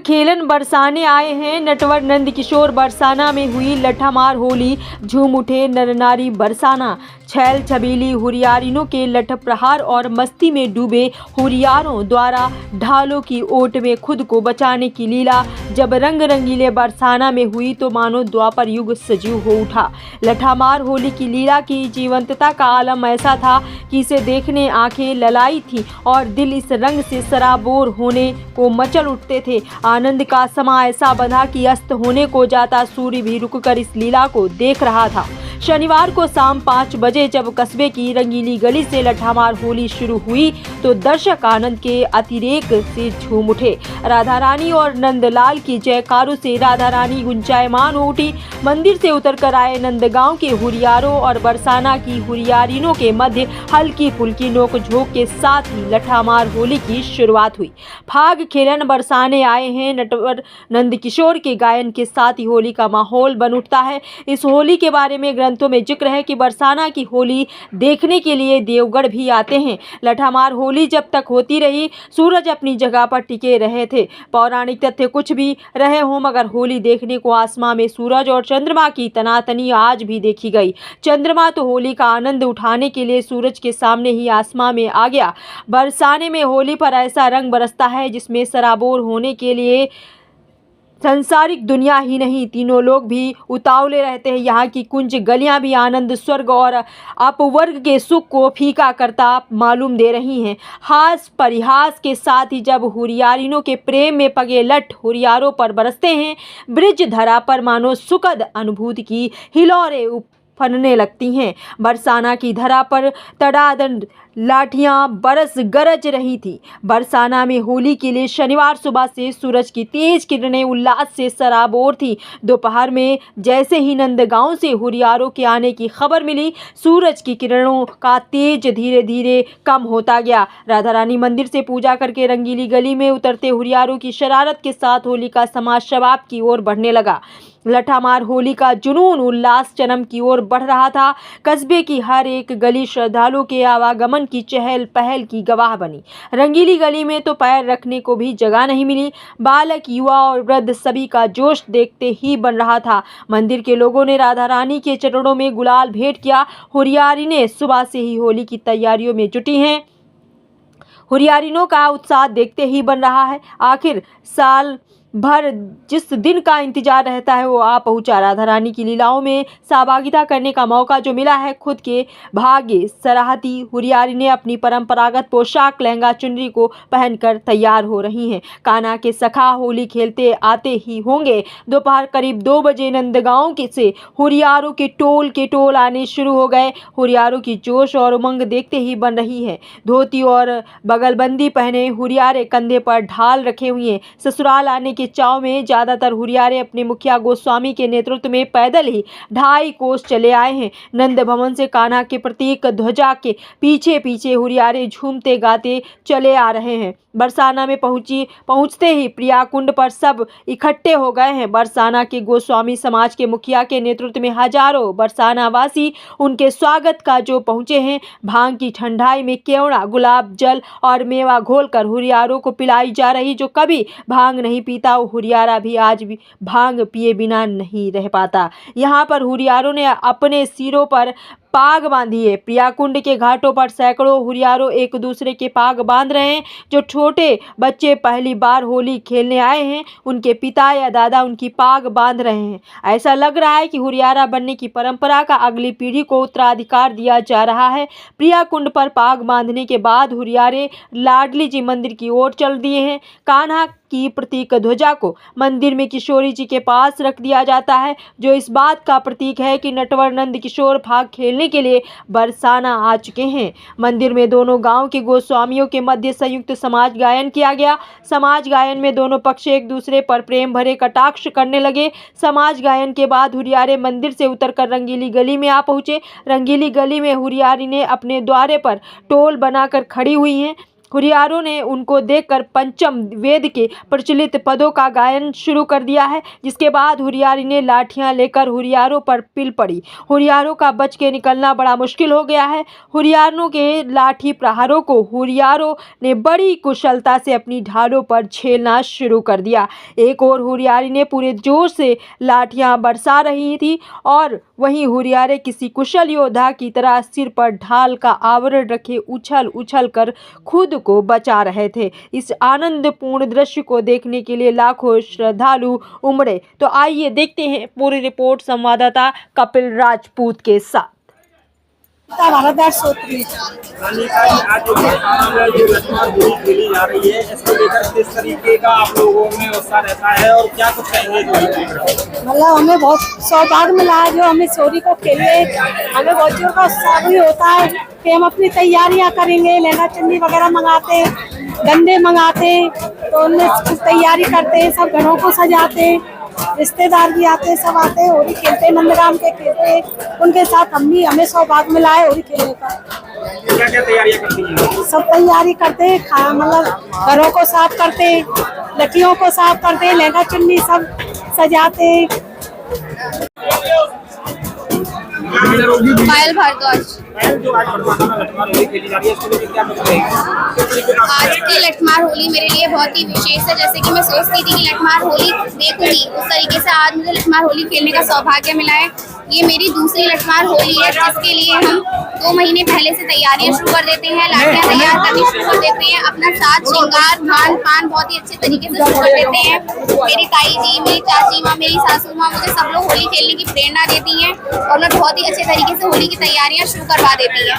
खेलन बरसाने आए हैं नटवर नंद किशोर। बरसाना में हुई लठामार होली, झूम उठे नर नारी बरसाना। छैल छबीली हुरियारिनों के लठ प्रहार और मस्ती में डूबे हुरियारों द्वारा ढालों की ओट में खुद को बचाने की लीला जब रंग रंगीले बरसाना में हुई तो मानो द्वापर युग सजीव हो उठा। लठामार होली की लीला की जीवंतता का आलम ऐसा था कि इसे देखने आंखें ललाई थी और दिल इस रंग से सराबोर होने को मचल उठते थे। आनंद का समा ऐसा बंधा कि अस्त होने को जाता सूर्य भी रुककर इस लीला को देख रहा था। शनिवार को शाम 5 बजे जब कस्बे की रंगीली गली से लठामार होली शुरू हुई तो दर्शक आनंद के अतिरेक से झूम उठे। राधा रानी और नंदलाल की जयकारों से राधा रानी गुंजायमान हो उठी। मंदिर से उतरकर आए नंदगांव के हुरियारों और बरसाना की हुरियारिनों के मध्य हल्की फुल्की नोकझोंक के साथ ही लठामार होली की शुरुआत हुई। फाग खेलन बरसाने आए हैं नटवर नंद किशोर के गायन के साथ ही होली का माहौल बन उठता है। इस होली के बारे में ग्रंथों में जिक्र है कि बरसाना की होली देखने के लिए देवगढ़ भी आते हैं। लठामार होली जब तक होती रही सूरज अपनी जगह पर टिके रहे थे। पौराणिक तथ्य कुछ भी रहे हों मगर होली देखने को आसमां में सूरज और चंद्रमा की तनातनी आज भी देखी गई। चंद्रमा तो होली का आनंद उठाने के लिए सूरज के सामने ही आसमां में आ गया। बरसाने में होली पर ऐसा रंग बरसता है जिसमें सराबोर होने के लिए संसारिक दुनिया ही नहीं तीनों लोग भी उतावले रहते हैं। यहाँ की कुंज गलियां भी आनंद स्वर्ग और अपवर्ग के सुख को फीका करता मालूम दे रही हैं। हास परिहास के साथ ही जब हुरियारिनों के प्रेम में पगे लठ हुरियारों पर बरसते हैं ब्रिज धरा पर मानो सुखद अनुभूति की हिलोरे फनने लगती हैं। बरसाना की धरा पर तड़ादंड लाठियां बरस गरज रही थी। बरसाना में होली के लिए शनिवार सुबह से सूरज की तेज किरणें उल्लास से सराबोर थी। दोपहर में जैसे ही नंदगांव से हुरियारों के आने की खबर मिली सूरज की किरणों का तेज धीरे धीरे कम होता गया। राधा रानी मंदिर से पूजा करके रंगीली गली में उतरते हुरियारों की शरारत के साथ होली का समाज शबाब की ओर बढ़ने लगा। लठामार होली का जुनून उल्लास चरम की ओर बढ़ रहा था। कस्बे की हर एक गली श्रद्धालुओं के आवागमन की चहल पहल की गवाह बनी। रंगीली गली में तो पैर रखने को भी जगह नहीं मिली। बालक युवा और वृद्ध सभी का जोश देखते ही बन रहा था। मंदिर के लोगों ने राधा रानी के चरणों में गुलाल भेंट किया। हुरियारिनें सुबह से ही होली की तैयारियों में जुटी हैं। हुरियारिनों का उत्साह देखते ही बन रहा है। आखिर साल भर जिस दिन का इंतजार रहता है वो आ पहुंचा। राधा रानी की लीलाओं में सहभागिता करने का मौका जो मिला है खुद के भाग्य सराहती हुरियारी ने अपनी परंपरागत पोशाक लहंगा चुनरी को पहनकर तैयार हो रही हैं। कान्हा के सखा होली खेलते आते ही होंगे। दोपहर करीब 2 बजे नंदगांव से हुरियारों के टोल आने शुरू हो गए। हुरियारों की जोश और उमंग देखते ही बन रही है। धोती और बगलबंदी पहने हुरियारे कंधे पर ढाल रखे हुए हैं। ससुराल आने के चाव में ज्यादातर हुरियारे अपने मुखिया गोस्वामी के नेतृत्व में पैदल ही 2.5 कोस चले आए हैं। नंद भवन से कान्हा के प्रतीक ध्वजा के पीछे पीछे हुरियारे झूमते गाते चले आ रहे हैं। बरसाना में पहुंचते ही प्रिया कुंड पर सब इकट्ठे हो गए हैं। बरसाना के गोस्वामी समाज के मुखिया के नेतृत्व में हजारों बरसाना वासी उनके स्वागत का जो पहुंचे हैं। भांग की ठंडाई में केवड़ा गुलाब जल और मेवा घोलकर हुरियारों को पिलाई जा रही। जो कभी भांग नहीं पीता वो हुरियारा भी आज भी भांग पिए बिना नहीं रह पाता। यहाँ पर हुरियारों ने अपने सिरों पर पाग बांधी है। प्रियाकुंड के घाटों पर सैकड़ों हुरियारों एक दूसरे के पाग बांध रहे हैं। जो छोटे बच्चे पहली बार होली खेलने आए हैं उनके पिता या दादा उनकी पाग बांध रहे हैं। ऐसा लग रहा है कि हुरियारा बनने की परंपरा का अगली पीढ़ी को उत्तराधिकार दिया जा रहा है। प्रियाकुंड पर पाग बांधने के बाद हुरियारे लाडली जी मंदिर की ओर चल दिए हैं। कान्हा की प्रतीक ध्वजा को मंदिर में किशोरी जी के पास रख दिया जाता है जो इस बात का प्रतीक है कि नटवर नंद किशोर भाग खेलने के लिए बरसाना आ चुके हैं। मंदिर में दोनों गांव के गोस्वामियों के मध्य संयुक्त समाज गायन किया गया। समाज गायन में दोनों पक्ष एक दूसरे पर प्रेम भरे कटाक्ष करने लगे। समाज गायन के बाद हुरियारे मंदिर से उतरकर रंगीली गली में आ पहुंचे। रंगीली गली में हुरियारी ने अपने द्वारे पर टोल बनाकर खड़ी हुई हैं। हुरियारों ने उनको देखकर पंचम वेद के प्रचलित पदों का गायन शुरू कर दिया है, जिसके बाद हुरियारी ने लाठियां लेकर हुरियारों पर पिल पड़ी। हुरियारों का बच के निकलना बड़ा मुश्किल हो गया है। हुरियारों के लाठी प्रहारों को हुरियारों ने बड़ी कुशलता से अपनी ढालों पर झेलना शुरू कर दिया। एक और हुरियारी ने पूरे जोर से लाठियां बरसा रही थी और वहीं हुरियारे किसी कुशल योद्धा की तरह सिर पर ढाल का आवरण रखे उछल उछल कर खुद को बचा रहे थे। इस आनंदपूर्ण दृश्य को देखने के लिए लाखों श्रद्धालु उमड़े। तो आइए देखते हैं पूरी रिपोर्ट संवाददाता कपिल राजपूत के साथ। भारतदास सोत्री आज जो लठमार होली खेली जा रही है, इसको लेकर किस तरीके का आप लोगों में उत्साह रहता है और क्या कुछ कहेंगे? मतलब हमें बहुत सौभाग्य मिला है जो हमें होली को खेले। हमें बहुत जोर का उत्साह भी होता है कि हम अपनी तैयारियां करेंगे, लहंगा चुन्नी वगैरह मंगाते, गंदे मंगाते, तो उनमें तैयारी करते, सब घरों को सजाते, रिश्तेदार भी आते, सब आते, होली खेलते, नंदगाम के खेलते, उनके साथ हमें सौभाग्य मिला है होली खेलने का। क्या क्या तैयारियां करती हैं? सब तैयारी करते, मतलब घरों को साफ करते, लड़कियों को साफ करते, लहंगा चुन्नी सब सजाते। पायल भारद्वाज। जो आज लठमार होली खेली जा रही है, इसको लेकर क्या कुछ कहेंगे? आज की लठमार होली मेरे लिए बहुत ही विशेष है। जैसे कि मैं सोचती थी कि लठमार होली देखूंगी, उस तरीके से आज मुझे लठमार होली खेलने का सौभाग्य मिला है। ये मेरी दूसरी लठमार होली है, जिसके लिए हम 2 महीने पहले से तैयारियां शुरू कर देते हैं, लाठियां तैयार करनी शुरू कर देते हैं, अपना साज श्रृंगार खान पान बहुत ही अच्छे तरीके से शुरू कर देते हैं। मेरी ताई जी, मेरी चाची माँ, मेरी सासू माँ, मुझे सब लोग होली खेलने की प्रेरणा देती हैं और मैं बहुत ही अच्छे तरीके से होली की तैयारियां शुरू करवा देती है।